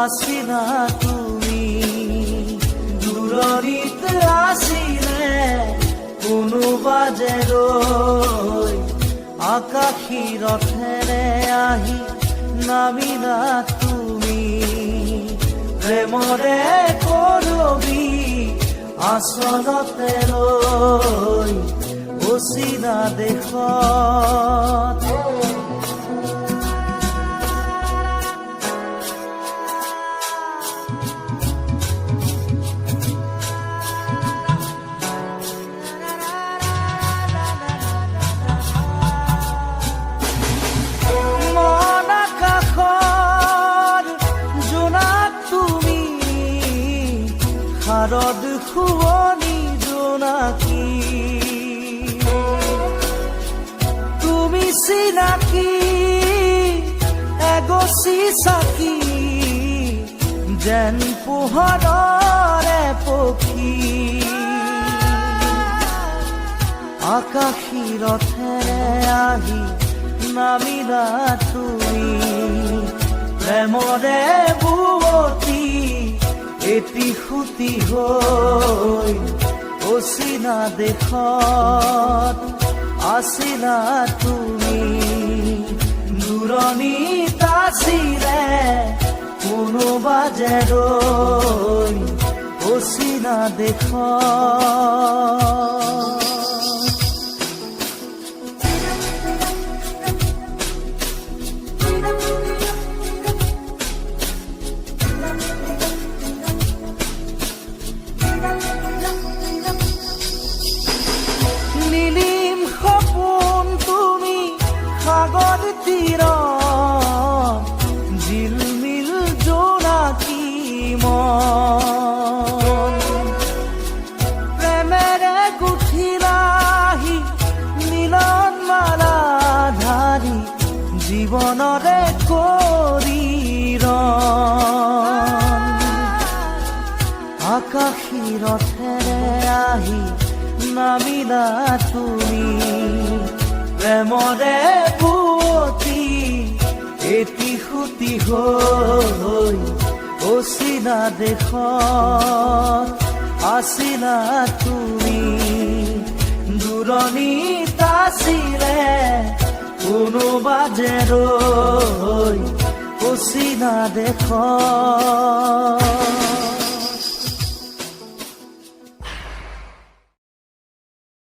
আছিলা তুমি দূৰণিত আছিলে কোনোবা যে ৰৈ আকাশী ৰথেৰে আহি নামিলা তুমি প্ৰেমৰে কৰবি আচলতে ৰৈ অচিনা দেশত শাৰদ শুৱনি জোনাকী তুমি চিনাকি এগছি চাকি যেন পোহৰৰে পক্ষী আকাশী ৰথেৰে আহি নামিলা তুমি প্ৰেমৰে বুৱতী এটি সুতি হৈ অচিনা দেশত আছিলা তুমি দূৰণিত আছিলে কোনোবা যে ৰৈ অচিনা দেশত নীলিম সপোন তুমি সাগৰ তীৰত ঝিলমিল জোনাকী মন প্ৰেমেৰে গুঠিলাহি মিলন মালা ধাৰি জীৱনৰে কৰি আকাশী ৰথেৰে আহি নামিলা তুমি প্ৰেমৰে বুৱতী এটি সুতি হৈ অচিনা দেশত আছিলা তুমি দূৰণিত আছিলে কোনোবা যে ৰৈ অচিনা দেশত